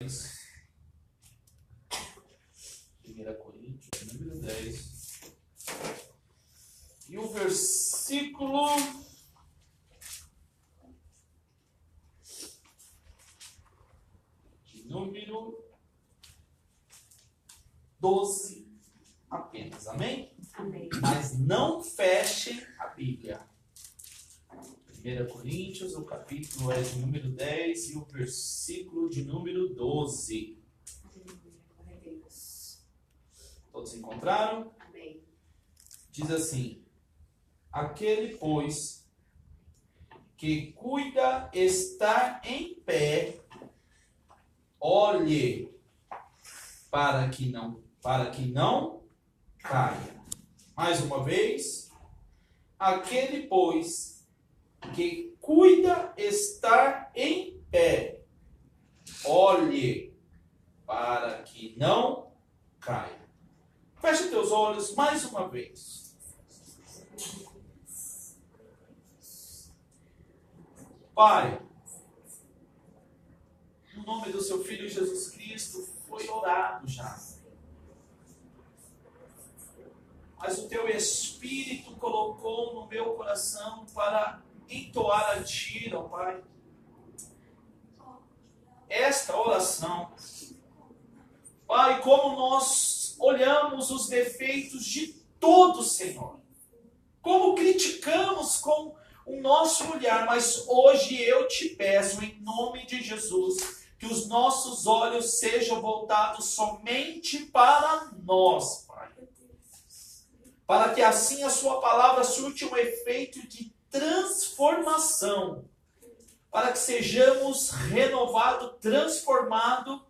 1 Coríntios, número 10. E o versículo de número 12 apenas. Amém? Amém. Mas não fechem a Bíblia. 1 Coríntios, o capítulo é de número 10 e o versículo de número 12. Aleluia. Glória a Deus. Todos encontraram? Amém. Diz assim: aquele, pois, que cuida estar em pé, olhe para que não caia. Mais uma vez, aquele, pois, que cuida estar em pé, olhe para que não caia. Feche teus olhos mais uma vez. Pai, no nome do seu Filho Jesus Cristo, foi orado já. Mas o teu Espírito colocou no meu coração para entoar a ti, ó Pai, esta oração. Pai, como nós olhamos os defeitos de todos, Senhor. Como criticamos com o nosso olhar, mas hoje eu te peço, em nome de Jesus, que os nossos olhos sejam voltados somente para nós, Pai. Para que assim a sua palavra surte um efeito de transformação. Para que sejamos renovados, transformados,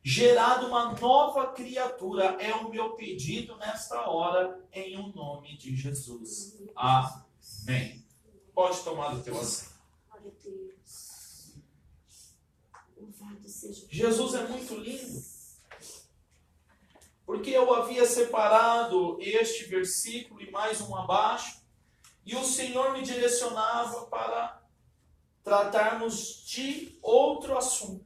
gerado uma nova criatura. É o meu pedido nesta hora, em o nome de Jesus. Amém. Pode tomar o teu assento. Glória a Deus. Louvado seja Jesus é muito lindo, porque eu havia separado este versículo e mais um abaixo, e o Senhor me direcionava para tratarmos de outro assunto.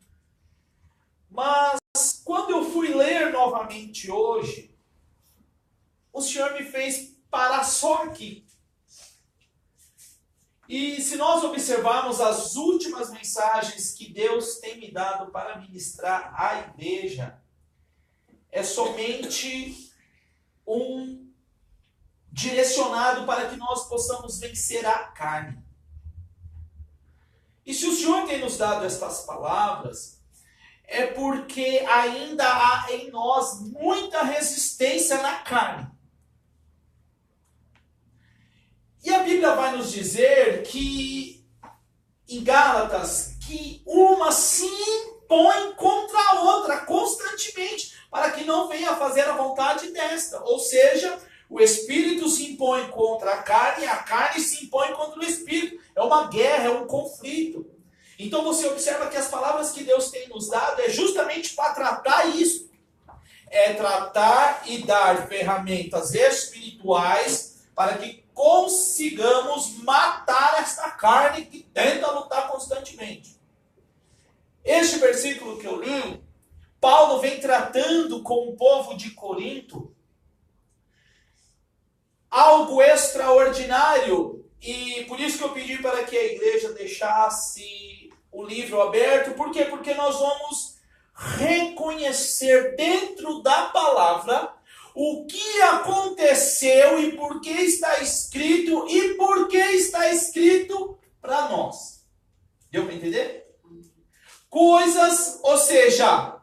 Mas quando eu fui ler novamente hoje, o Senhor me fez parar só aqui. E se nós observarmos as últimas mensagens que Deus tem me dado para ministrar à igreja, é somente um direcionado para que nós possamos vencer a carne. E se o Senhor tem nos dado estas palavras, é porque ainda há em nós muita resistência na carne. E a Bíblia vai nos dizer que, em Gálatas, que uma se impõe contra a outra constantemente, para que não venha a fazer a vontade desta. Ou seja, o Espírito se impõe contra a carne se impõe contra o Espírito. É uma guerra, é um conflito. Então você observa que as palavras que Deus tem nos dado é justamente para tratar isso. É tratar e dar ferramentas espirituais para que consigamos matar esta carne que tenta lutar constantemente. Este versículo que eu li, Paulo vem tratando com o povo de Corinto algo extraordinário, e por isso que eu pedi para que a igreja deixasse o livro aberto. Por quê? Porque nós vamos reconhecer dentro da palavra o que aconteceu e por que está escrito e por que está escrito para nós. Deu para entender? Coisas, ou seja,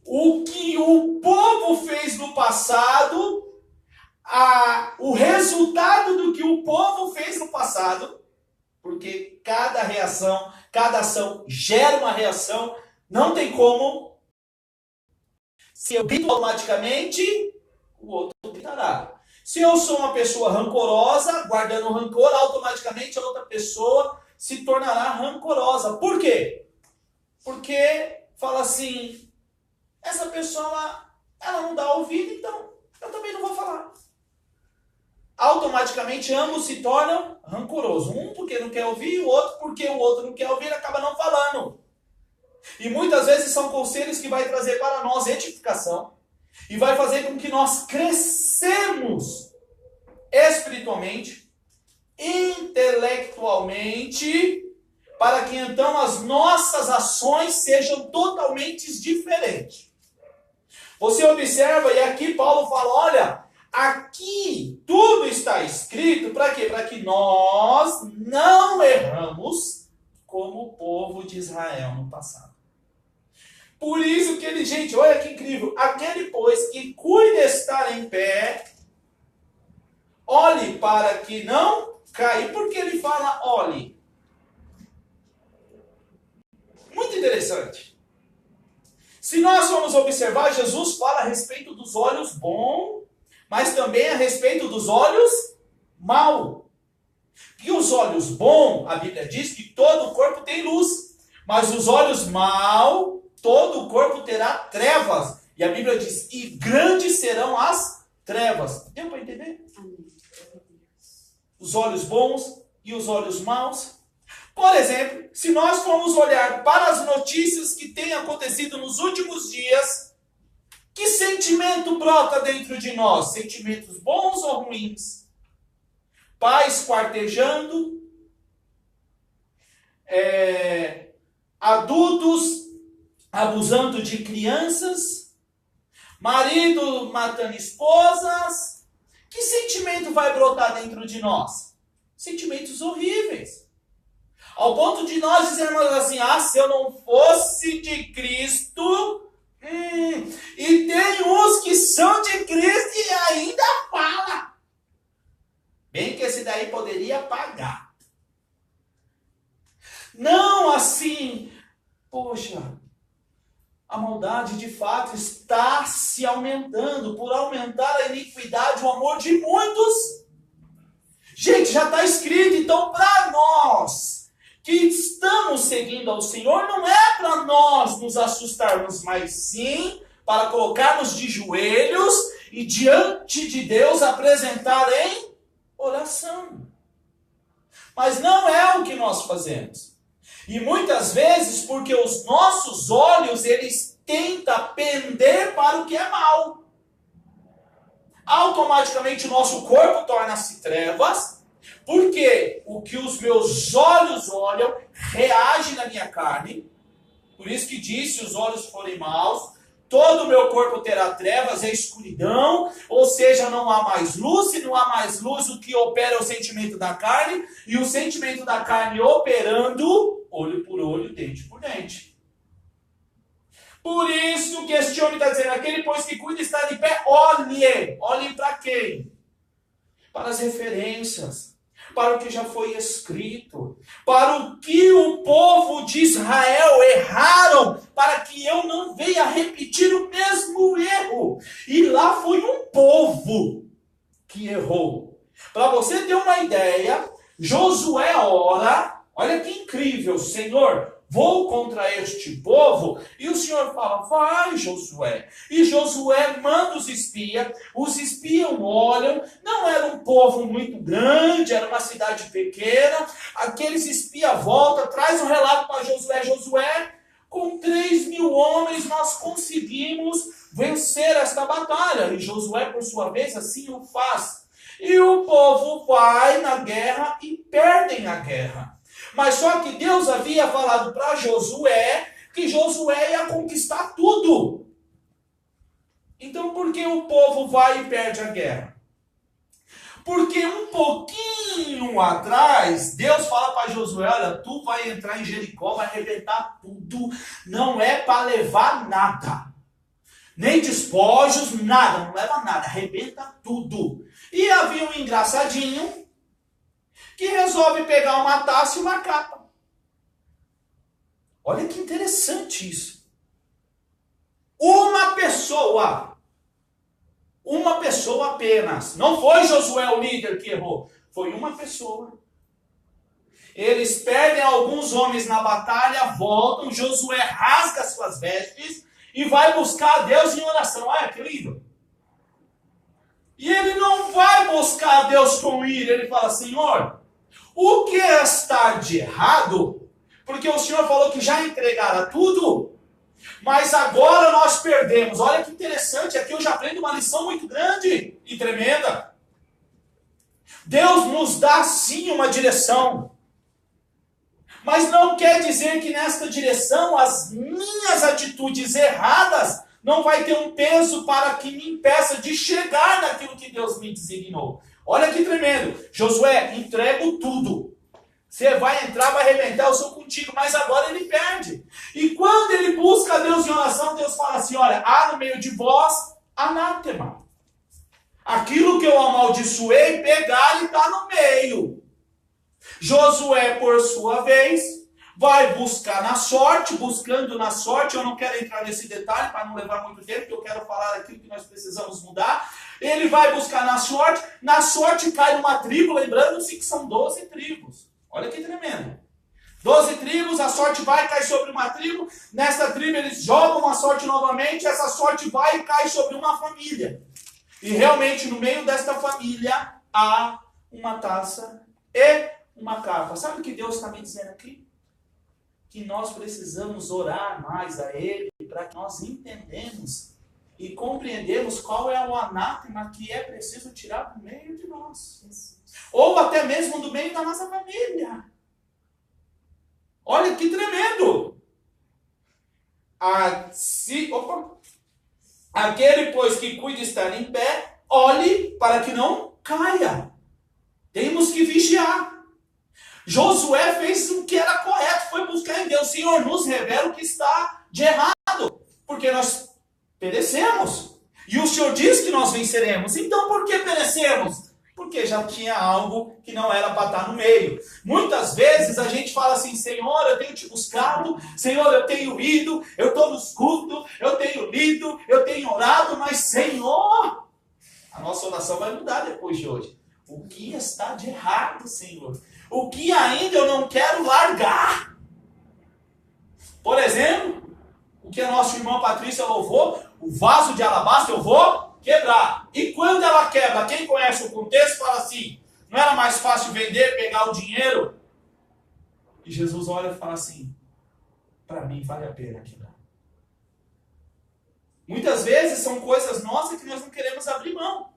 o que o povo fez no passado, o resultado do que o povo fez no passado, porque cada reação, cada ação gera uma reação, não tem como. Se eu grito automaticamente, o outro gritará. Se eu sou uma pessoa rancorosa, guardando rancor, automaticamente a outra pessoa se tornará rancorosa. Por quê? Porque fala assim, essa pessoa, ela não dá ouvido, então eu também não vou falar. Automaticamente ambos se tornam rancorosos. Um porque não quer ouvir, o outro porque o outro não quer ouvir, acaba não falando. E muitas vezes são conselhos que vai trazer para nós edificação e vai fazer com que nós crescemos espiritualmente, intelectualmente, para que então as nossas ações sejam totalmente diferentes. Você observa, e aqui Paulo fala, olha, aqui tudo está escrito para quê? Para que nós não erramos como o povo de Israel no passado. Por isso que ele, gente, olha que incrível, aquele pois que cuida estar em pé, olhe para que não caia. Por que ele fala olhe? Muito interessante. Se nós formos observar, Jesus fala a respeito dos olhos bons, mas também a respeito dos olhos maus. E os olhos bons, a Bíblia diz que todo o corpo tem luz, mas os olhos maus, todo o corpo terá trevas. E a Bíblia diz, e grandes serão as trevas. Deu para entender? Amém. Os olhos bons e os olhos maus. Por exemplo, se nós formos olhar para as notícias que têm acontecido nos últimos dias, que sentimento brota dentro de nós? Sentimentos bons ou ruins? Pais quartejando, adultos abusando de crianças, marido matando esposas. Que sentimento vai brotar dentro de nós? Sentimentos horríveis. Ao ponto de nós dizermos assim, se eu não fosse de Cristo, e tem uns que são de Cristo e ainda fala. Bem que esse daí poderia pagar. Não assim, poxa, a maldade de fato está se aumentando, por aumentar a iniquidade, o amor de muitos. Gente, já está escrito, então para nós que estamos seguindo ao Senhor, não é para nós nos assustarmos, mas sim para colocarmos de joelhos e diante de Deus apresentar em oração. Mas não é o que nós fazemos. E muitas vezes, porque os nossos olhos, eles tentam pender para o que é mal. Automaticamente o nosso corpo torna-se trevas, porque o que os meus olhos olham reage na minha carne. Por isso que diz, se os olhos forem maus, todo o meu corpo terá trevas, é escuridão, ou seja, não há mais luz. Se não há mais luz, o que opera é o sentimento da carne, e o sentimento da carne operando, olho por olho, dente por dente. Por isso que este homem está dizendo, aquele pois que cuida está de pé, olhe. Olhe para quem? Para as referências, para o que já foi escrito, para o que o povo de Israel erraram, para que eu não venha repetir o mesmo erro. E lá foi um povo que errou. Para você ter uma ideia, Josué ora, olha que incrível, Senhor, vou contra este povo, e o Senhor fala, vai Josué. E Josué manda os espias olham, não era um povo muito grande, era uma cidade pequena, aqueles espias voltam, traz um relato para Josué, com 3.000 homens nós conseguimos vencer esta batalha. E Josué, por sua vez, assim o faz. E o povo vai na guerra e perdem a guerra. Mas só que Deus havia falado para Josué que Josué ia conquistar tudo. Então por que o povo vai e perde a guerra? Porque um pouquinho atrás, Deus fala para Josué, olha, tu vai entrar em Jericó, vai arrebentar tudo, não é para levar nada. Nem despojos, nada, não leva nada, arrebenta tudo. E havia um engraçadinho que resolve pegar uma taça e uma capa. Olha que interessante isso. Uma pessoa apenas. Não foi Josué o líder que errou, foi uma pessoa. Eles perdem alguns homens na batalha, voltam, Josué rasga suas vestes e vai buscar a Deus em oração. Olha que lindo. E ele não vai buscar a Deus com ira, ele fala, Senhor, o que está de errado? Porque o Senhor falou que já entregara tudo, mas agora nós perdemos. Olha que interessante, aqui eu já aprendo uma lição muito grande e tremenda. Deus nos dá sim uma direção, mas não quer dizer que nesta direção as minhas atitudes erradas não vai ter um peso para que me impeça de chegar naquilo que Deus me designou. Olha que tremendo. Josué, entrego tudo. Você vai entrar, vai arrebentar, eu sou contigo, mas agora ele perde. E quando ele busca Deus em oração, Deus fala assim, olha, há no meio de vós anátema. Aquilo que eu amaldiçoei, pegar e está no meio. Josué, por sua vez, vai buscar na sorte, buscando na sorte, eu não quero entrar nesse detalhe para não levar muito tempo, porque eu quero falar aquilo que nós precisamos mudar. Ele vai buscar na sorte cai uma tribo, lembrando-se que são 12 tribos. Olha que tremendo. 12 tribos, a sorte vai e cai sobre uma tribo, nessa tribo eles jogam a sorte novamente, essa sorte vai e cai sobre uma família. E realmente no meio desta família há uma taça e uma capa. Sabe o que Deus está me dizendo aqui? Que nós precisamos orar mais a Ele para que nós entendamos e compreendemos qual é o anátema que é preciso tirar do meio de nós. Ou até mesmo do meio da nossa família. Olha que tremendo! Aquele, pois, que cuida estar em pé, olhe para que não caia. Temos que vigiar. Josué fez o que era correto, foi buscar em Deus. Senhor, nos revela o que está de errado, porque nós perecemos. E o Senhor diz que nós venceremos. Então por que perecemos? Porque já tinha algo que não era para estar no meio. Muitas vezes a gente fala assim, Senhor, eu tenho te buscado, Senhor, eu tenho ido, eu estou nos cultos, eu tenho lido, eu tenho orado, mas Senhor, a nossa oração vai mudar depois de hoje. O que está de errado, Senhor? O que ainda eu não quero largar? Por exemplo, o que a nossa irmã Patrícia louvou, o vaso de alabastro eu vou quebrar. E quando ela quebra, quem conhece o contexto fala assim, não era mais fácil vender, pegar o dinheiro? E Jesus olha e fala assim, para mim vale a pena quebrar. Muitas vezes são coisas nossas que nós não queremos abrir mão.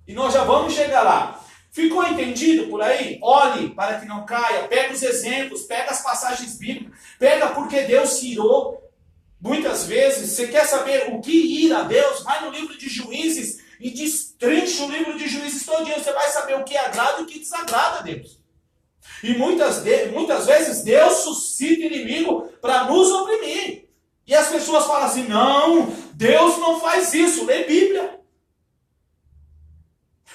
E nós já vamos chegar lá. Ficou entendido por aí? Olhe para que não caia, pega os exemplos, pega as passagens bíblicas, pega porque Deus se irou. Muitas vezes, você quer saber o que ira a Deus? Vai no livro de Juízes e destrincha o livro de Juízes todinho. Você vai saber o que agrada e o que desagrada a Deus. E muitas vezes Deus suscita inimigo para nos oprimir. E as pessoas falam assim, não, Deus não faz isso, lê Bíblia.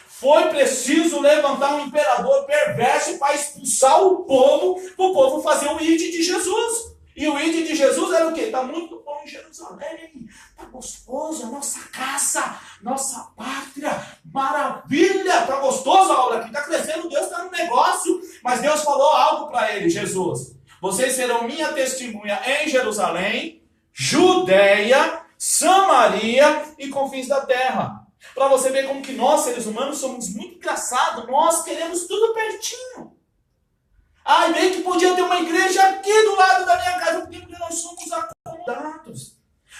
Foi preciso levantar um imperador perverso para expulsar o povo, para o povo fazer o ID de Jesus. E o ID de Jesus era o quê? Está muito bom em Jerusalém, está gostoso, a nossa casa, nossa pátria, maravilha, está gostoso a obra aqui, está crescendo, Deus está no negócio. Mas Deus falou algo para ele, Jesus. Vocês serão minha testemunha em Jerusalém, Judeia, Samaria e confins da terra. Para você ver como que nós, seres humanos, somos muito engraçados. Nós queremos tudo pertinho. Ai, bem que podia ter uma igreja aqui do lado da minha casa, porque nós somos acomodados.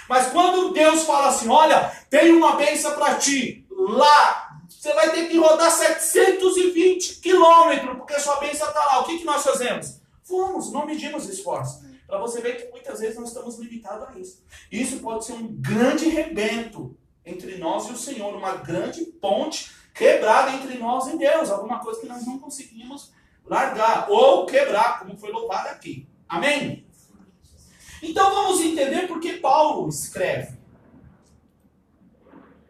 Mas quando Deus fala assim, olha, tem uma bênção para ti, lá, você vai ter que rodar 720 quilômetros, porque sua bênção está lá. O que nós fazemos? Vamos, não medimos esforço. Para você ver que muitas vezes nós estamos limitados a isso. Isso pode ser um grande rebento entre nós e o Senhor, uma grande ponte quebrada entre nós e Deus, alguma coisa que nós não conseguimos largar ou quebrar, como foi louvado aqui. Amém? Então vamos entender por que Paulo escreve.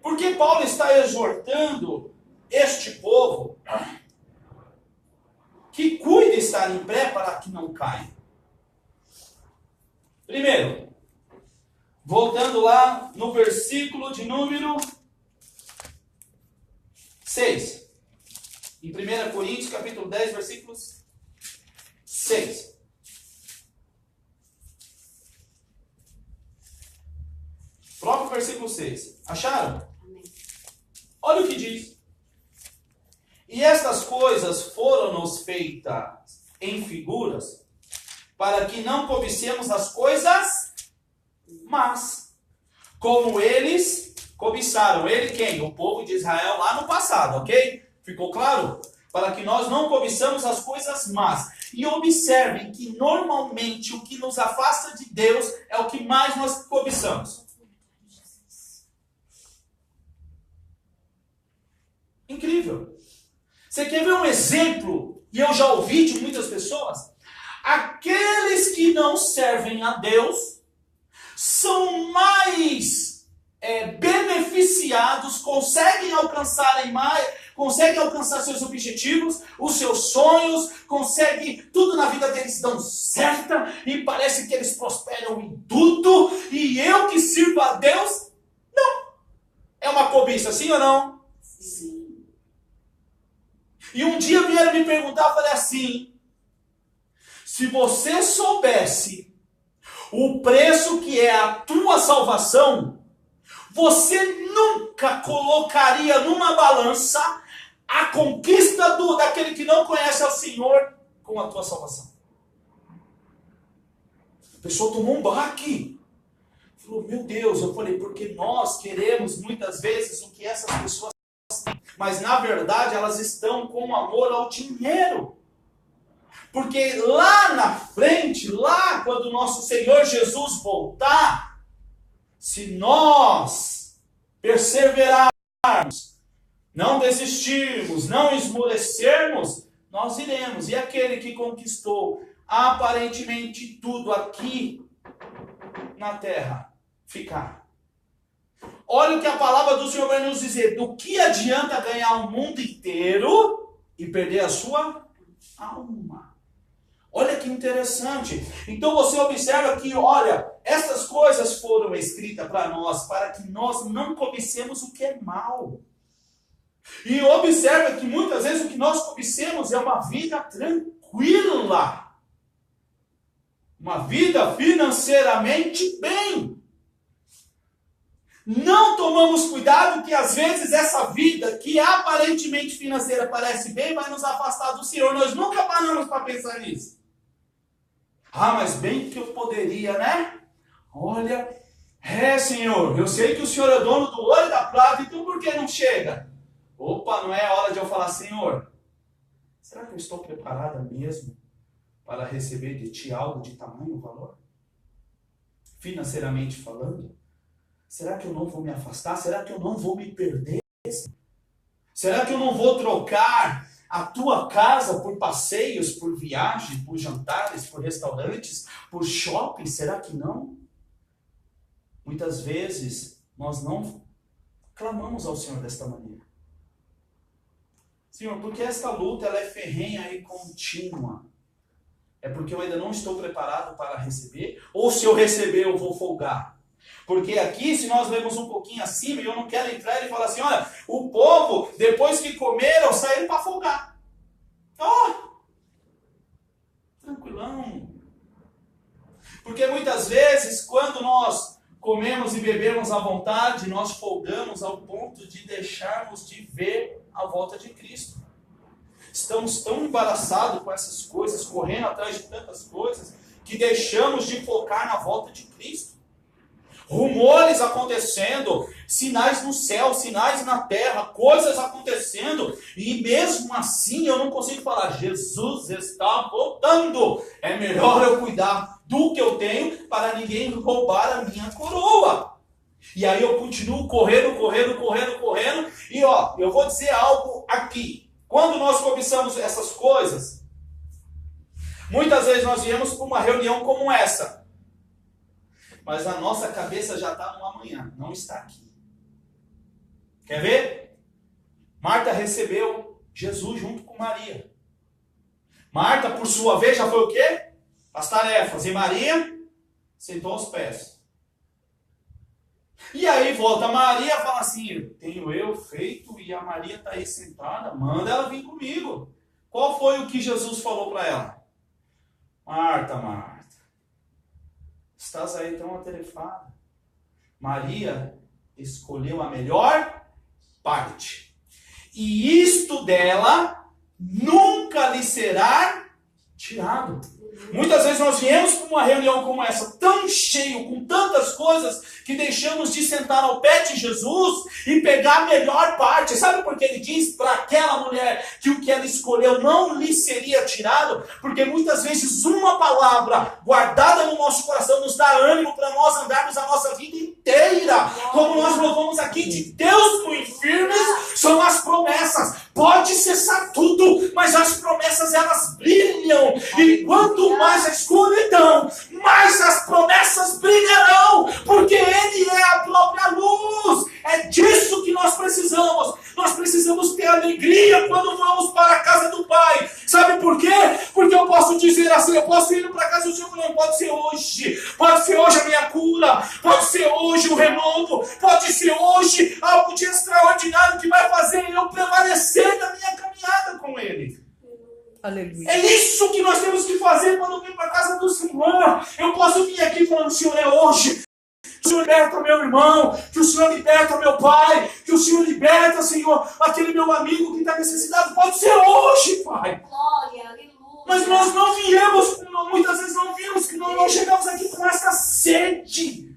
Porque Paulo está exortando este povo que cuide estar em pé para que não caia. Primeiro, voltando lá no versículo de número 6. Em 1 Coríntios, capítulo 10, versículos 6. Próprio versículo 6. Acharam? Amém. Olha o que diz. E estas coisas foram-nos feitas em figuras, para que não cobicemos as coisas más, como eles cobiçaram. Ele quem? O povo de Israel lá no passado, ok? Ficou claro? Para que nós não cobiçamos as coisas más. E observem que normalmente o que nos afasta de Deus é o que mais nós cobiçamos. Incrível. Você quer ver um exemplo? E eu já ouvi de muitas pessoas. Aqueles que não servem a Deus são mais beneficiados, conseguem alcançar seus objetivos, os seus sonhos, conseguem, tudo na vida deles dão certo, e parece que eles prosperam em tudo, e eu que sirvo a Deus, não. É uma cobiça, sim ou não? Sim. E um dia vieram me perguntar, eu falei assim, se você soubesse o preço que é a tua salvação, você nunca colocaria numa balança a conquista daquele que não conhece ao Senhor com a tua salvação. A pessoa tomou um baque. Falou, meu Deus, eu falei, porque nós queremos muitas vezes o que essas pessoas têm, mas na verdade elas estão com amor ao dinheiro. Porque lá na frente, lá quando o nosso Senhor Jesus voltar, se nós perseverarmos, não desistirmos, não esmorecermos, nós iremos. E aquele que conquistou aparentemente tudo aqui na terra, ficar. Olha o que a palavra do Senhor vai nos dizer. Do que adianta ganhar o mundo inteiro e perder a sua alma? Olha que interessante. Então você observa que, olha, essas coisas foram escritas para nós, para que nós não cobicemos o que é mal. E observa que muitas vezes o que nós cobicemos é uma vida tranquila. Uma vida financeiramente bem. Não tomamos cuidado que às vezes essa vida que aparentemente financeira parece bem, vai nos afastar do Senhor. Nós nunca paramos para pensar nisso. Ah, mas bem que eu poderia, né? Olha, Senhor, eu sei que o Senhor é dono do ouro e da prata, então por que não chega? Opa, não é hora de eu falar, Senhor, será que eu estou preparada mesmo para receber de Ti algo de tamanho valor? Financeiramente falando? Será que eu não vou me afastar? Será que eu não vou me perder? Será que eu não vou trocar a tua casa por passeios, por viagem, por jantares, por restaurantes, por shopping? Será que não? Muitas vezes nós não clamamos ao Senhor desta maneira. Senhor, porque esta luta ela é ferrenha e contínua? É porque eu ainda não estou preparado para receber? Ou se eu receber eu vou folgar? Porque aqui, se nós vemos um pouquinho acima, e eu não quero entrar e falar assim, olha, o povo, depois que comeram, saíram para folgar. Tranquilão. Porque muitas vezes, quando nós comemos e bebemos à vontade, nós folgamos ao ponto de deixarmos de ver a volta de Cristo. Estamos tão embaraçados com essas coisas, correndo atrás de tantas coisas, que deixamos de focar na volta de Cristo. Rumores acontecendo, sinais no céu, sinais na terra, coisas acontecendo, e mesmo assim eu não consigo falar, Jesus está voltando, é melhor eu cuidar do que eu tenho para ninguém roubar a minha coroa. E aí eu continuo correndo, e eu vou dizer algo aqui, quando nós cobiçamos essas coisas, muitas vezes nós viemos para uma reunião como essa, mas a nossa cabeça já está no amanhã, não está aqui. Quer ver? Marta recebeu Jesus junto com Maria. Marta, por sua vez, já foi o quê? As tarefas. E Maria sentou aos pés. E aí volta Maria e fala assim, tenho eu feito e a Maria está aí sentada, manda ela vir comigo. Qual foi o que Jesus falou para ela? Marta, estás aí tão atarefada. Maria escolheu a melhor parte. E isto dela nunca lhe será tirado. Muitas vezes nós viemos para uma reunião como essa, tão cheio, com tantas coisas, que deixamos de sentar ao pé de Jesus e pegar a melhor parte. Sabe por que ele diz para aquela mulher que o que ela escolheu não lhe seria tirado? Porque muitas vezes uma palavra guardada no nosso coração nos dá ânimo para nós andarmos a nossa vida inteira. Como nós louvamos aqui, de Deus muito firmes são as promessas. Pode cessar tudo, mas as promessas elas brilham. E quanto mais a escuridão, mais as promessas brilharão, porque Ele é a própria luz. É disso que nós precisamos. Nós precisamos ter alegria quando vamos para a casa do Pai. Sabe por quê? Porque eu posso dizer assim, eu posso ir para a casa do Senhor, não pode ser hoje. Pode ser hoje a minha cura, pode ser hoje o renovo, pode ser hoje algo de extraordinário que vai fazer eu prevalecer na minha caminhada com Ele. Aleluia. É isso que nós temos que fazer quando vem para a casa do Senhor. Eu posso vir aqui falando, Senhor, é hoje. Que o Senhor liberta meu irmão, que o Senhor liberta meu pai, que o Senhor liberta, Senhor, aquele meu amigo que está necessitado. Pode ser hoje, Pai. Glória, aleluia. Mas nós não viemos, muitas vezes não vimos, que nós não chegamos aqui com essa sede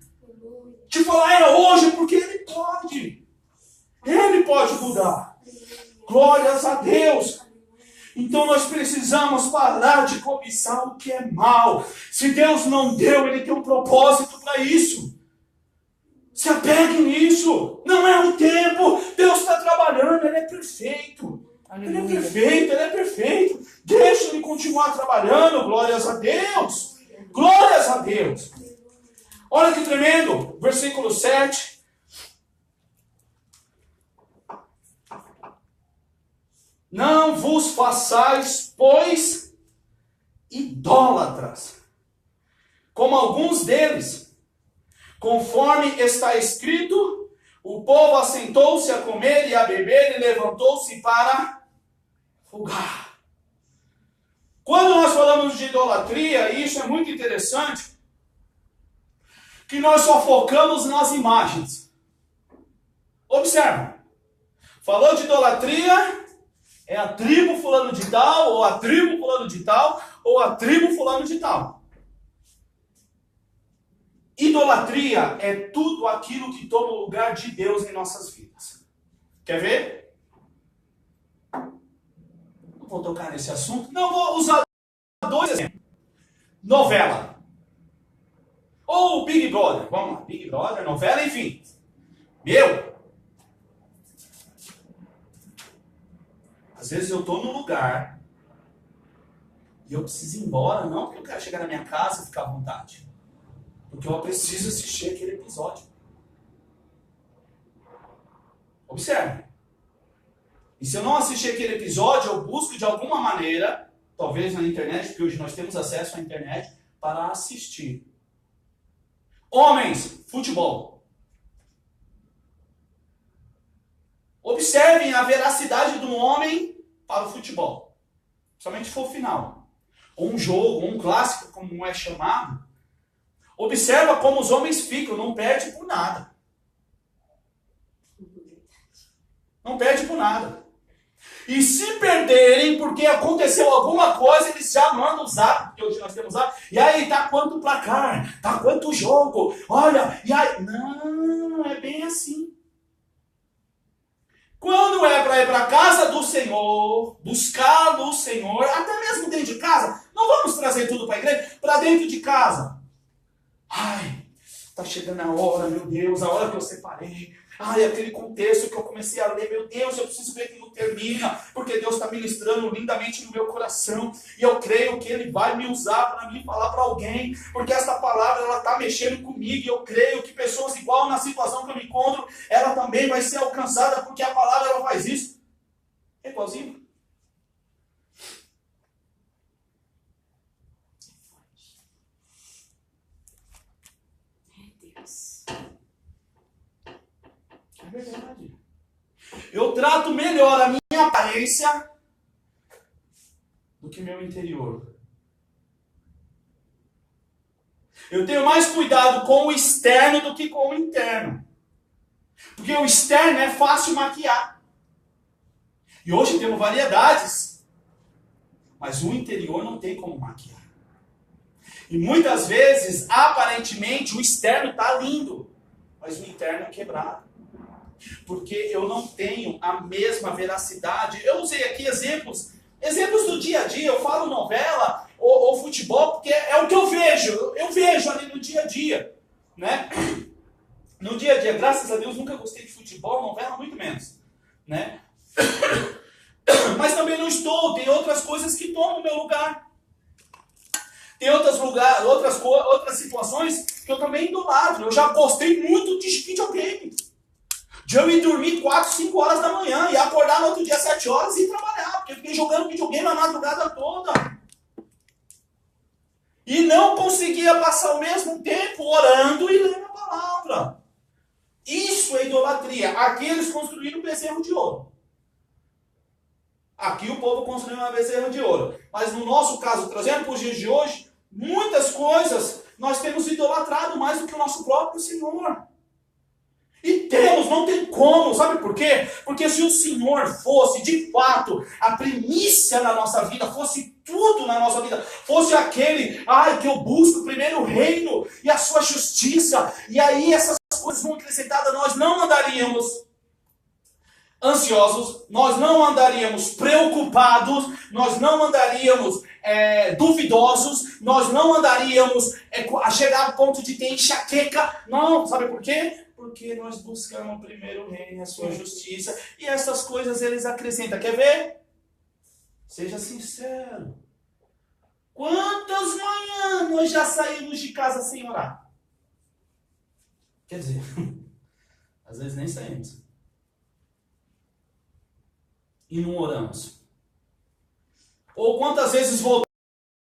de falar, é hoje, porque Ele pode. Ele pode mudar. Glórias a Deus. Então nós precisamos parar de cobiçar o que é mal. Se Deus não deu, Ele tem um propósito para isso. Se apegue nisso. Não é um tempo. Deus está trabalhando, Ele é perfeito. Ele é perfeito, Ele é perfeito. Deixa Ele continuar trabalhando. Glórias a Deus. Glórias a Deus. Olha que tremendo. Versículo 7. Não vos façais, pois, idólatras, como alguns deles. Conforme está escrito, o povo assentou-se a comer e a beber e levantou-se para fugar. Quando nós falamos de idolatria, e isso é muito interessante, que nós só focamos nas imagens. Observa. Falou de idolatria, é a tribo fulano de tal, ou a tribo fulano de tal, ou a tribo fulano de tal. Idolatria é tudo aquilo que toma o lugar de Deus em nossas vidas. Quer ver? Não vou tocar nesse assunto. Não, vou usar 2 exemplos. Novela. Ou Big Brother. Vamos lá. Big Brother, novela, enfim. Às vezes eu estou num lugar e eu preciso ir embora, não porque eu quero chegar na minha casa e ficar à vontade. Porque eu preciso assistir aquele episódio. Observe. E se eu não assistir aquele episódio, eu busco de alguma maneira, talvez na internet, porque hoje nós temos acesso à internet, para assistir. Homens, futebol. Observem a veracidade do homem para o futebol. Somente se for o final. Ou um jogo, ou um clássico, como é chamado. Observa como os homens ficam, não perde por nada. Não perde por nada. E se perderem porque aconteceu alguma coisa, eles já mandam o zap, porque hoje nós temos zap. E aí, tá quanto placar? Tá quanto jogo? Olha, e aí... Não, é bem assim. Quando é para ir para a casa do Senhor, buscar o Senhor, até mesmo dentro de casa, não vamos trazer tudo para a igreja, para dentro de casa. Ai, está chegando a hora, meu Deus, a hora que eu separei. Ai, aquele contexto que eu comecei a ler, meu Deus, eu preciso ver que não termina, porque Deus está ministrando lindamente no meu coração, e eu creio que Ele vai me usar para mim falar para alguém, porque esta palavra, ela está mexendo comigo, e eu creio que pessoas igual na situação que eu me encontro, ela também vai ser alcançada, porque a palavra, ela faz isso. É igualzinho. É verdade. Eu trato melhor a minha aparência do que meu interior. Eu tenho mais cuidado com o externo do que com o interno. Porque o externo é fácil maquiar. E hoje temos variedades. mas o interior não tem como maquiar. E muitas vezes, aparentemente, o externo está lindo, mas o interno é quebrado. Porque eu não tenho a mesma veracidade. Eu usei aqui exemplos do dia a dia. Eu falo novela ou futebol, porque é o que eu vejo. Eu vejo ali no dia a dia, né? No dia a dia, graças a Deus, nunca gostei de futebol, novela, muito menos, né? Mas também não estou, tem outras coisas que tomam o meu lugar. Tem outras situações que eu também idolatro. Eu já gostei muito de videogame. De eu ir dormir 4, 5 horas da manhã e acordar no outro dia 7 horas e ir trabalhar, porque eu fiquei jogando videogame a madrugada toda. E não conseguia passar o mesmo tempo orando e lendo a palavra. Isso é idolatria. Aqui eles construíram um bezerro de ouro. Aqui o povo construiu um bezerro de ouro. Mas no nosso caso, trazendo para os dias de hoje, muitas coisas nós temos idolatrado mais do que o nosso próprio Senhor. E temos, não tem como, sabe por quê? Porque se o Senhor fosse, de fato, a primícia na nossa vida, fosse tudo na nossa vida, fosse aquele, que eu busco primeiro o reino e a sua justiça, e aí essas coisas vão acrescentadas, nós não andaríamos ansiosos, nós não andaríamos preocupados, nós não andaríamos duvidosos, nós não andaríamos a chegar ao ponto de ter enxaqueca, não, sabe por quê? Porque nós buscamos primeiro o reino e a sua justiça. E essas coisas eles acrescentam. Quer ver? Seja sincero. Quantas manhãs nós já saímos de casa sem orar? Quer dizer, às vezes nem saímos. E não oramos. Ou quantas vezes voltamos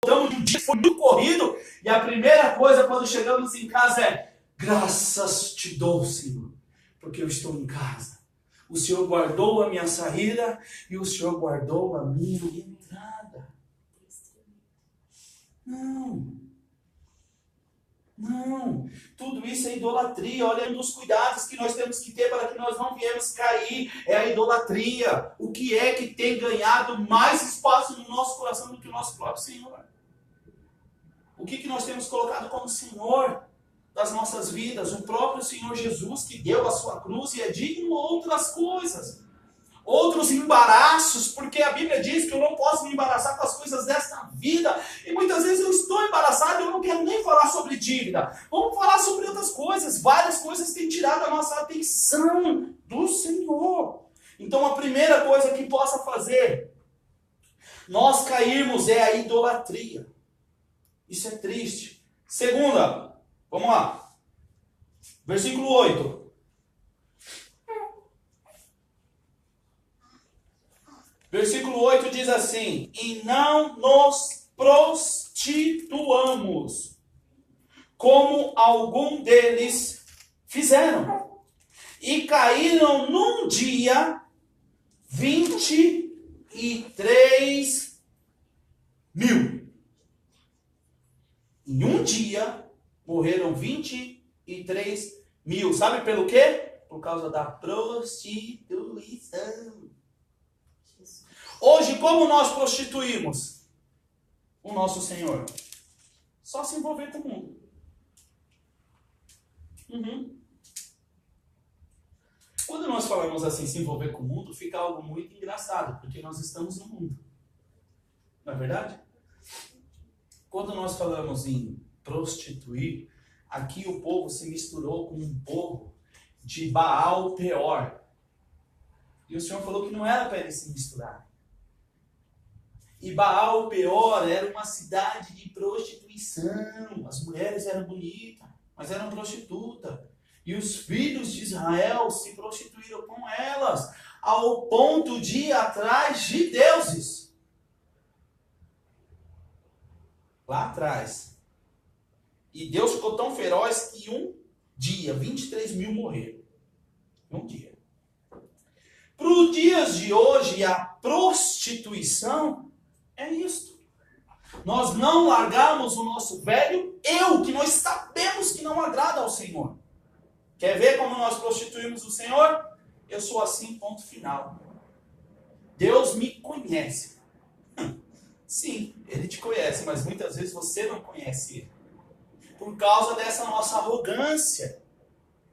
de um dia que foi muito corrido e a primeira coisa quando chegamos em casa é: graças te dou, Senhor, porque eu estou em casa. O Senhor guardou a minha saída e o Senhor guardou a minha entrada. Não. Tudo isso é idolatria. Olha, um dos cuidados que nós temos que ter para que nós não viemos cair é a idolatria. O que é que tem ganhado mais espaço no nosso coração do que o nosso próprio Senhor? O que nós temos colocado como Senhor das nossas vidas? O próprio Senhor Jesus, que deu a sua cruz e é digno, outras coisas, outros embaraços, porque a Bíblia diz que eu não posso me embaraçar com as coisas desta vida, e muitas vezes eu estou embaraçado e eu não quero nem falar sobre dívida. Vamos falar sobre outras coisas. Várias coisas têm tirado a nossa atenção do Senhor. Então a primeira coisa que possa fazer nós cairmos é a idolatria. Isso é triste. Segunda, vamos lá. Versículo 8. Versículo 8 diz assim: e não nos prostituamos, como algum deles fizeram, e caíram num dia 23 mil. Em um dia, morreram 23 mil. Sabe pelo quê? Por causa da prostituição. Hoje, como nós prostituímos o nosso Senhor? Só se envolver com o mundo. Quando nós falamos assim, se envolver com o mundo, fica algo muito engraçado, porque nós estamos no mundo. Não é verdade? Quando nós falamos em prostituir, aqui o povo se misturou com um povo de Baal Peor. E o Senhor falou que não era para eles se misturar. E Baal Peor era uma cidade de prostituição. As mulheres eram bonitas, mas eram prostitutas. E os filhos de Israel se prostituíram com elas, ao ponto de ir atrás de deuses. Lá atrás. E Deus ficou tão feroz que um dia, 23 mil morreram. Um dia. Para os dias de hoje, a prostituição é isto. Nós não largamos o nosso velho eu, que nós sabemos que não agrada ao Senhor. Quer ver como nós prostituímos o Senhor? Eu sou assim, ponto final. Deus me conhece. Sim, ele te conhece, mas muitas vezes você não conhece ele. Por causa dessa nossa arrogância.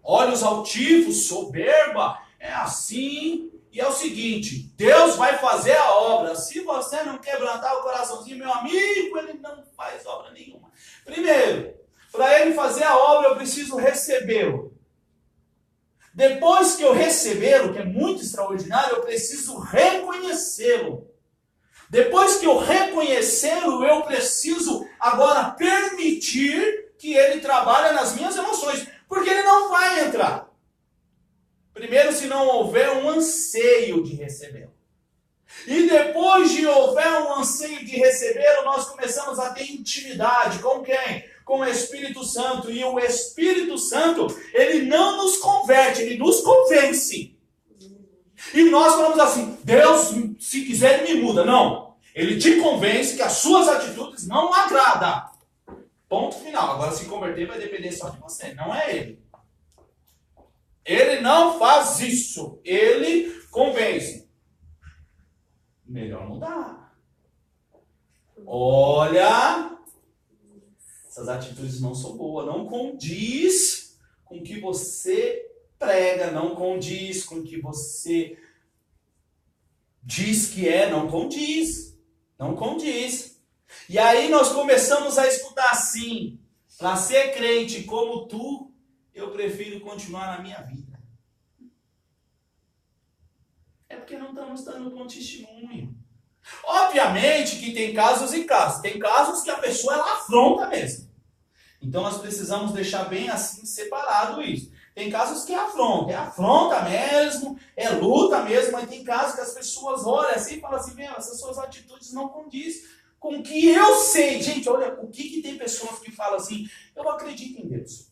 Olhos altivos, soberba, é assim. E é o seguinte, Deus vai fazer a obra. Se você não quebrantar o coraçãozinho, meu amigo, ele não faz obra nenhuma. Primeiro, para ele fazer a obra, eu preciso recebê-lo. Depois que eu recebê-lo, que é muito extraordinário, eu preciso reconhecê-lo. Depois que eu reconhecê-lo, eu preciso agora permitir que ele trabalhe nas minhas emoções. Porque ele não vai entrar. Primeiro, se não houver um anseio de recebê-lo. E depois de houver um anseio de recebê-lo, nós começamos a ter intimidade. Com quem? Com o Espírito Santo. E o Espírito Santo, ele não nos converte, ele nos convence. E nós falamos assim, Deus, se quiser, ele me muda. Não. Ele te convence que as suas atitudes não agradam. Ponto final. Agora, se converter vai depender só de você, não é ele. Ele não faz isso. Ele convence. Melhor mudar. Olha, essas atitudes não são boas. Não condiz com o que você prega. Não condiz com o que você diz que é. Não condiz. Não condiz. E aí nós começamos a escutar assim. Para ser crente como tu, eu prefiro continuar na minha vida. É porque não estamos dando bom testemunho. Obviamente que tem casos e casos. Tem casos que a pessoa ela afronta mesmo. Então nós precisamos deixar bem assim separado isso. Tem casos que é afronta mesmo, é luta mesmo, mas tem casos que as pessoas olham assim e falam assim, meu, essas suas atitudes não condizem com o que eu sei. Gente, olha, o que tem pessoas que falam assim, eu acredito em Deus.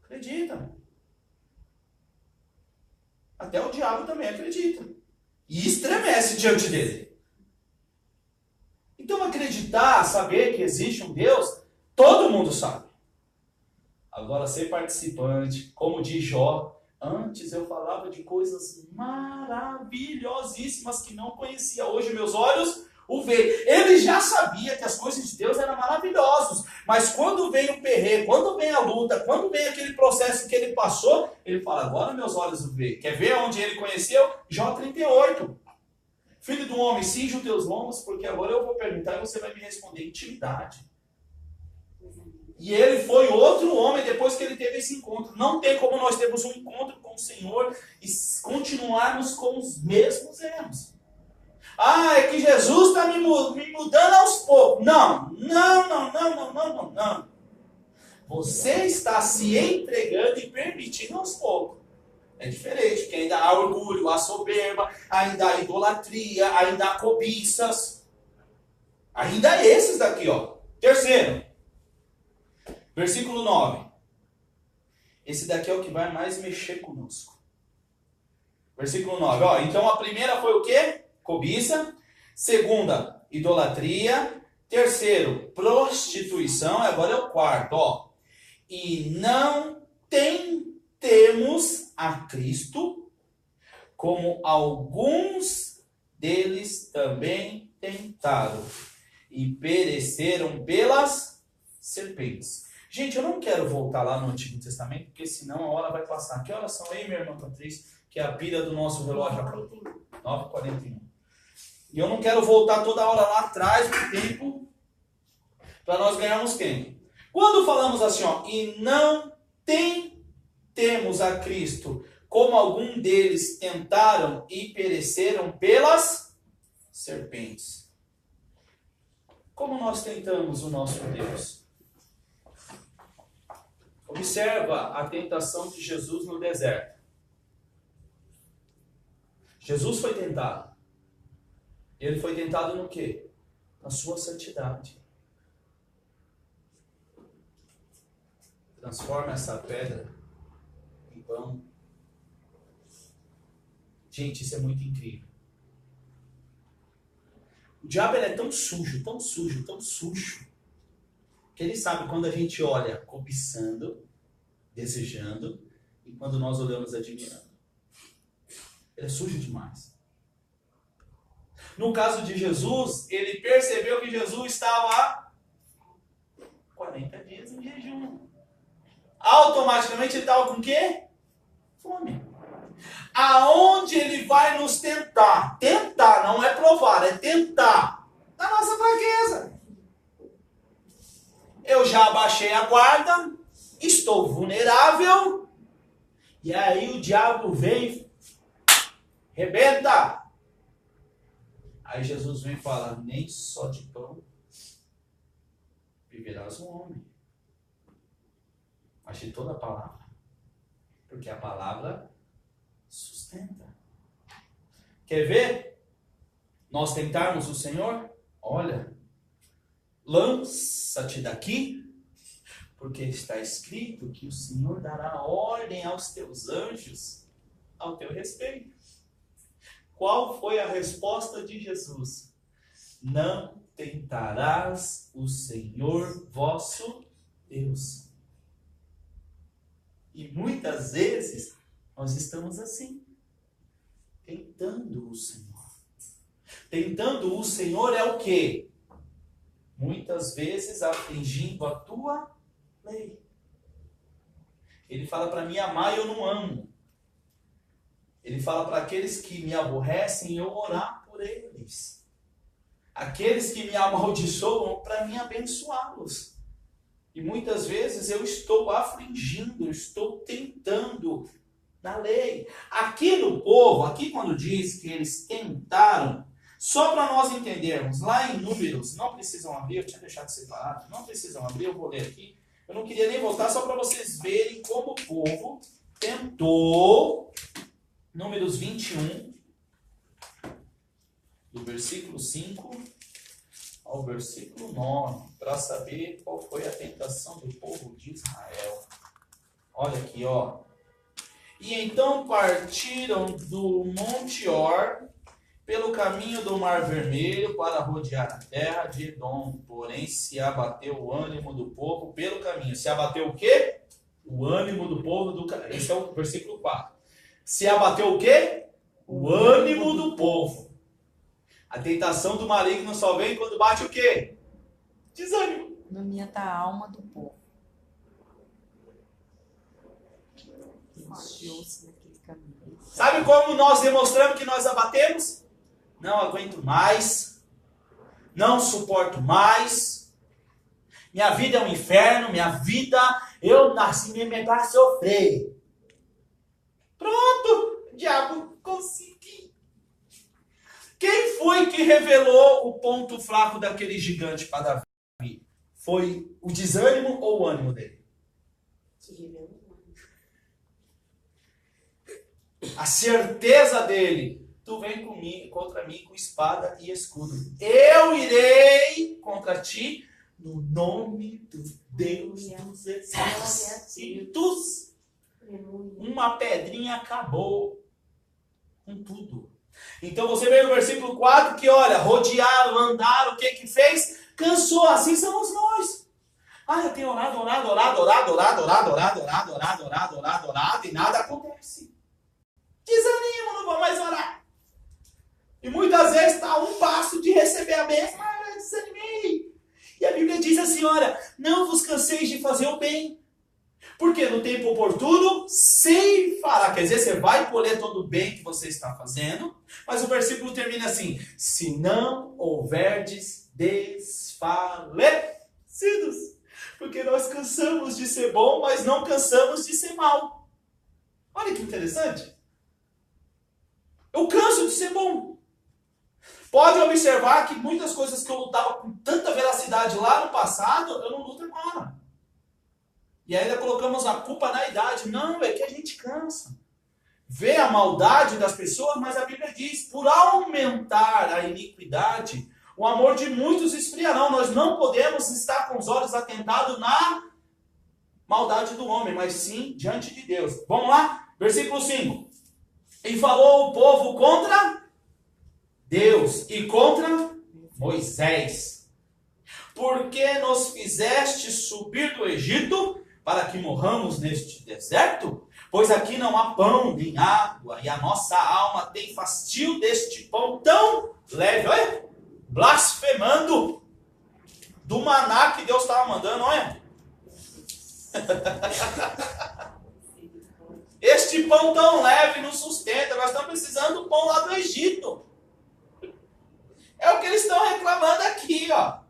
Acredita. Até o diabo também acredita. E estremece diante dele. Então acreditar, saber que existe um Deus, todo mundo sabe. Agora ser participante, como diz Jó, antes eu falava de coisas maravilhosíssimas que não conhecia. Hoje meus olhos o veem. Ele já sabia que as coisas de Deus eram maravilhosas. Mas quando vem o perrengue, quando vem a luta, quando vem aquele processo que ele passou, ele fala, agora meus olhos o veem. Quer ver onde ele conheceu? Jó 38. Filho do homem, cinge os teus lombos, porque agora eu vou perguntar e você vai me responder. Intimidade. E ele foi outro homem depois que ele teve esse encontro. Não tem como nós termos um encontro com o Senhor e continuarmos com os mesmos erros. Ah, é que Jesus está me mudando aos poucos. Não. Você está se entregando e permitindo aos poucos. É diferente, porque ainda há orgulho, há soberba, ainda há idolatria, ainda há cobiças. Ainda há esses daqui, ó. Terceiro. Versículo 9. Esse daqui é o que vai mais mexer conosco. Versículo 9. Ó, então a primeira foi o quê? Cobiça. Segunda, idolatria. Terceiro, prostituição. Agora é o quarto. Ó. E não temos a Cristo, como alguns deles também tentaram e pereceram pelas serpentes. Gente, eu não quero voltar lá no Antigo Testamento, porque senão a hora vai passar. Que horas são aí, minha irmã Patrícia? Que é a pira do nosso relógio. 9h41. E eu não quero voltar toda hora lá atrás do tempo para nós ganharmos tempo. Quando falamos assim, ó, e não temos a Cristo, como algum deles tentaram e pereceram pelas serpentes. Como nós tentamos o nosso Deus? Observa a tentação de Jesus no deserto. Jesus foi tentado. Ele foi tentado no quê? Na sua santidade. Transforma essa pedra em pão. Gente, isso é muito incrível. O diabo ele é tão sujo, que ele sabe quando a gente olha cobiçando, desejando, e quando nós olhamos admirando. Ele é sujo demais. No caso de Jesus, ele percebeu que Jesus estava há 40 dias em jejum. Automaticamente ele estava com o quê? Fome. Aonde ele vai nos tentar? Tentar, não é provar, é tentar. Na nossa fraqueza. Eu já abaixei a guarda, estou vulnerável, e aí o diabo vem, rebenta. Aí Jesus vem falar, nem só de pão viverás um homem, mas de toda a palavra, porque a palavra sustenta. Quer ver nós tentarmos o Senhor? Olha, lança-te daqui, porque está escrito que o Senhor dará ordem aos teus anjos ao teu respeito. Qual foi a resposta de Jesus? Não tentarás o Senhor vosso Deus. E muitas vezes nós estamos assim, tentando o Senhor. Tentando o Senhor é o quê? Muitas vezes afligindo a tua lei. Ele fala para mim amar e eu não amo. Ele fala para aqueles que me aborrecem eu orar por eles. Aqueles que me amaldiçoam para mim abençoá-los. E muitas vezes eu estou afligindo, eu estou tentando na lei. Aqui no povo, aqui quando diz que eles tentaram, só para nós entendermos, lá em Números, não precisam abrir, eu tinha deixado separado, não precisam abrir, eu vou ler aqui. Eu não queria nem voltar, só para vocês verem como o povo tentou, Números 21, do versículo 5 ao versículo 9, para saber qual foi a tentação do povo de Israel. Olha aqui, ó. E então partiram do Monte Or, pelo caminho do Mar Vermelho, para rodear a terra de Edom. Porém, se abateu o ânimo do povo pelo caminho. Se abateu o quê? O ânimo do povo do caminho. Esse é o versículo 4. Se abateu o quê? O ânimo do povo. A tentação do maligno só vem quando bate o quê? Desânimo. Dormia a alma do povo. Encheu-se naquele caminho. Sabe como nós demonstramos que nós abatemos? Não aguento mais. Não suporto mais. Minha vida é um inferno. Minha vida, eu nasci mesmo para sofrer. Pronto, diabo, consegui. Quem foi que revelou o ponto fraco daquele gigante para Davi? Foi o desânimo ou o ânimo dele? Que revelou. A certeza dele. Tu vem comigo, contra mim com espada e escudo. Eu irei contra ti no nome do Deus dos exércitos. Uma pedrinha acabou com tudo. Então você vê no versículo 4 que, olha, rodearam, andaram, o que que fez? Cansou, assim somos nós. Ah, eu tenho orado, e nada acontece. Desanimo, não vou mais orar. E muitas vezes está a um passo de receber a bênção, mas eu desanimei. E a Bíblia diz assim, olha, não vos canseis de fazer o bem, porque no tempo oportuno ceifará. Quer dizer, você vai colher todo o bem que você está fazendo, mas o versículo termina assim, se não houverdes desfalecidos. Porque nós cansamos de ser bom, mas não cansamos de ser mal. Olha que interessante. Eu canso de ser bom. Pode observar que muitas coisas que eu lutava com tanta veracidade lá no passado, eu não luto agora. E ainda colocamos a culpa na idade. Não, é que a gente cansa. Vê a maldade das pessoas, mas a Bíblia diz, por aumentar a iniquidade, o amor de muitos esfriarão. Nós não podemos estar com os olhos atentados na maldade do homem, mas sim diante de Deus. Vamos lá? Versículo 5. E falou o povo contra Deus e contra Moisés. Porque nos fizeste subir do Egito para que morramos neste deserto? Pois aqui não há pão nem água, e a nossa alma tem fastio deste pão tão leve, olha, blasfemando do maná que Deus estava mandando, olha. Este pão tão leve nos sustenta, nós estamos precisando do pão lá do Egito. É o que eles estão reclamando aqui, ó.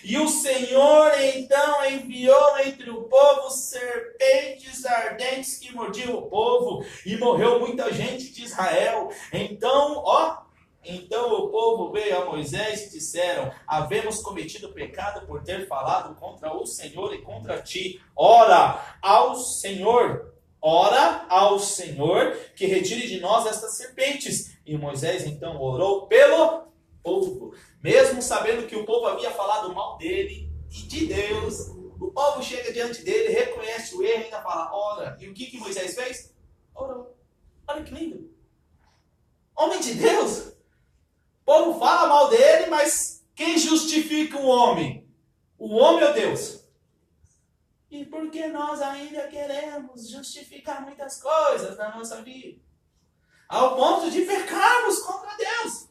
E o Senhor então enviou entre o povo serpentes ardentes que mordiam o povo, e morreu muita gente de Israel. Então o povo veio a Moisés e disseram: havemos cometido pecado por ter falado contra o Senhor e contra ti. Ora ao Senhor que retire de nós estas serpentes. E Moisés então orou pelo povo, mesmo sabendo que o povo havia falado mal dele e de Deus. O povo chega diante dele, reconhece o erro e ainda fala: ora. E o que Moisés fez? Orou. Olha que lindo. Homem de Deus. O povo fala mal dele, mas quem justifica o homem? O homem ou Deus? E por que nós ainda queremos justificar muitas coisas na nossa vida? Ao ponto de pecarmos contra Deus.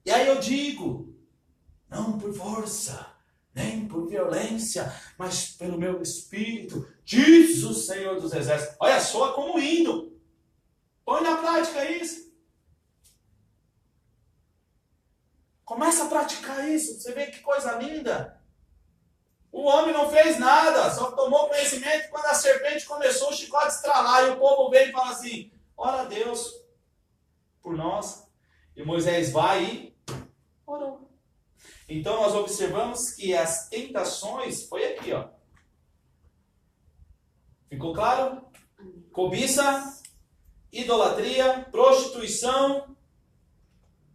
E aí eu digo: não por força, nem por violência, mas pelo meu Espírito, diz o Senhor dos Exércitos. Olha só como indo. Põe na prática isso. Começa a praticar isso. Você vê que coisa linda. O homem não fez nada, só tomou conhecimento quando a serpente começou o chicote a estralar. E o povo veio e fala assim: ora a Deus por nós. E Moisés vai e orou. Então nós observamos que as tentações foi aqui, ó. Ficou claro? Cobiça, idolatria, prostituição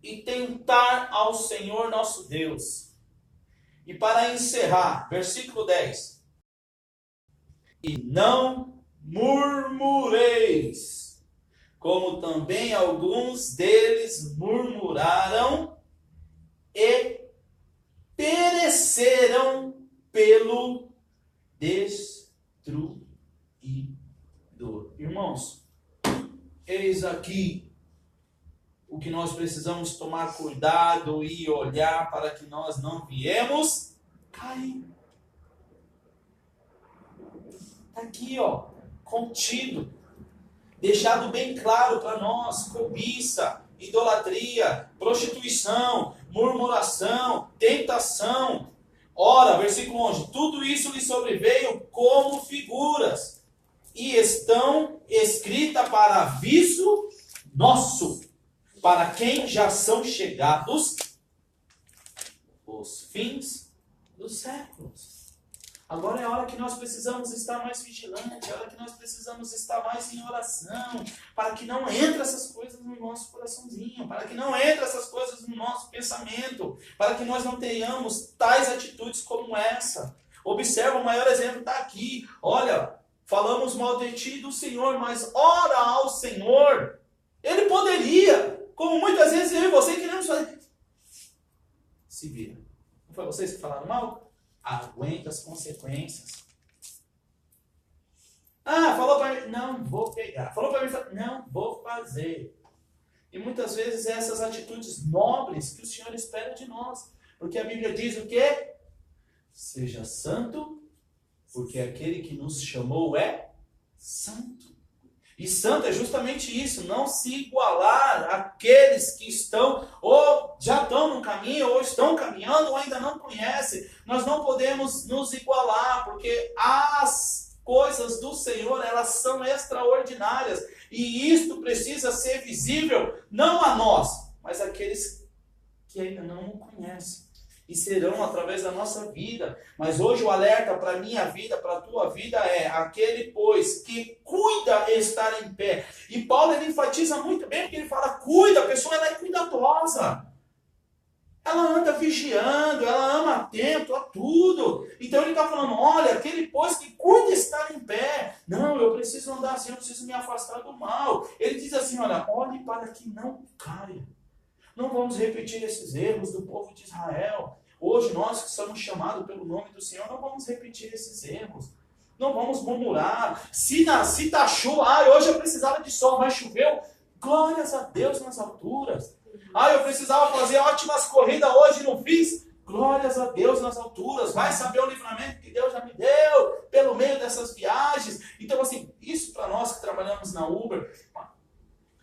e tentar ao Senhor nosso Deus. E para encerrar, versículo 10. E não murmureis, como também alguns deles murmuraram e pereceram pelo destruidor. Irmãos, eis aqui o que nós precisamos tomar cuidado e olhar para que nós não viemos cair. Está aqui, ó, contido, deixado bem claro para nós: cobiça, idolatria, prostituição, murmuração, tentação. Ora, versículo 11, tudo isso lhe sobreveio como figuras, e estão escritas para aviso nosso, para quem já são chegados os fins dos séculos. Agora é a hora que nós precisamos estar mais vigilantes, é a hora que nós precisamos estar mais em oração, para que não entre essas coisas no nosso coraçãozinho, para que não entre essas coisas no nosso pensamento, para que nós não tenhamos tais atitudes como essa. Observa, o maior exemplo está aqui. Olha, falamos mal de ti e do Senhor, mas ora ao Senhor. Ele poderia, como muitas vezes eu e você queremos fazer. Se vira. Não foi vocês que falaram mal? Aguenta as consequências. Falou para mim, não vou pegar. Falou para mim, não vou fazer. E muitas vezes essas atitudes nobres que o Senhor espera de nós. Porque a Bíblia diz o quê? Seja santo, porque aquele que nos chamou é santo. E santo é justamente isso, não se igualar àqueles que estão, ou já estão no caminho, ou estão caminhando, ou ainda não conhecem. Nós não podemos nos igualar, porque as coisas do Senhor, elas são extraordinárias. E isto precisa ser visível, não a nós, mas àqueles que ainda não o conhecem. E serão através da nossa vida. Mas hoje o alerta para a minha vida, para a tua vida é: aquele, pois, que cuida estar em pé. E Paulo, ele enfatiza muito bem, porque ele fala: cuida, a pessoa ela é cuidadosa. Ela anda vigiando, ela ama atento a tudo. Então ele está falando: olha, aquele, pois, que cuida estar em pé. Não, eu preciso andar assim, eu preciso me afastar do mal. Ele diz assim: olha, olhe para que não caia. Não vamos repetir esses erros do povo de Israel. Hoje, nós que somos chamados pelo nome do Senhor, não vamos repetir esses erros. Não vamos murmurar. Se tá chuva, hoje eu precisava de sol, mas choveu. Glórias a Deus nas alturas. Ah, eu precisava fazer ótimas corridas hoje e não fiz. Glórias a Deus nas alturas. Vai saber o livramento que Deus já me deu pelo meio dessas viagens. Então, assim, isso para nós que trabalhamos na Uber.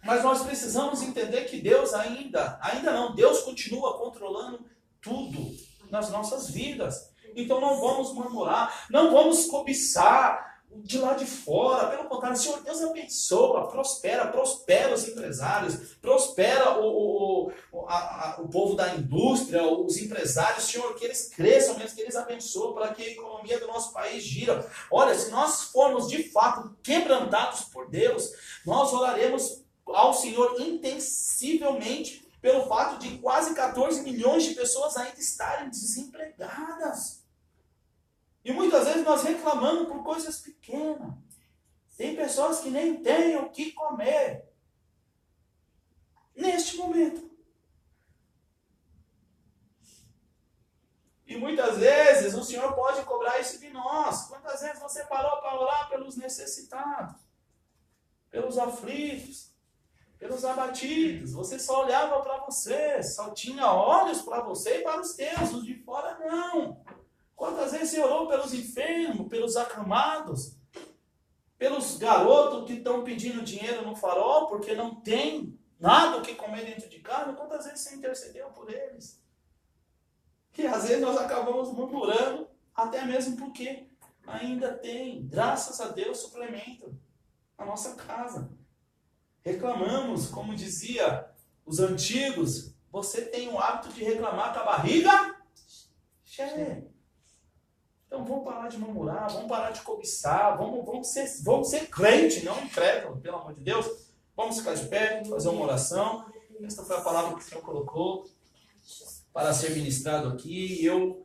Mas nós precisamos entender que Deus ainda não, Deus continua controlando tudo nas nossas vidas. Então não vamos murmurar, não vamos cobiçar de lá de fora. Pelo contrário, Senhor, Deus abençoa, prospera os empresários, prospera o povo da indústria, os empresários, Senhor, que eles cresçam mesmo, que eles abençoem para que a economia do nosso país gira. Olha, se nós formos de fato quebrantados por Deus, nós oraremos ao Senhor intensivelmente pelo fato de quase 14 milhões de pessoas ainda estarem desempregadas. E muitas vezes nós reclamamos por coisas pequenas. Tem pessoas que nem têm o que comer neste momento. E muitas vezes o Senhor pode cobrar isso de nós. Quantas vezes você parou para orar pelos necessitados, pelos aflitos, pelos abatidos? Você só olhava para você, só tinha olhos para você e para os teus, os de fora não. Quantas vezes você orou pelos enfermos, pelos acamados, pelos garotos que estão pedindo dinheiro no farol porque não tem nada o que comer dentro de casa? Quantas vezes você intercedeu por eles? E às vezes nós acabamos murmurando, até mesmo porque ainda tem, graças a Deus, suplemento na nossa casa. Reclamamos, como dizia os antigos, você tem o hábito de reclamar com a barriga cheia. Então vamos parar de murmurar, vamos parar de cobiçar, vamos ser crente, não incrédulo, pelo amor de Deus. Vamos ficar de pé, fazer uma oração. Esta foi a palavra que o Senhor colocou para ser ministrado aqui. Eu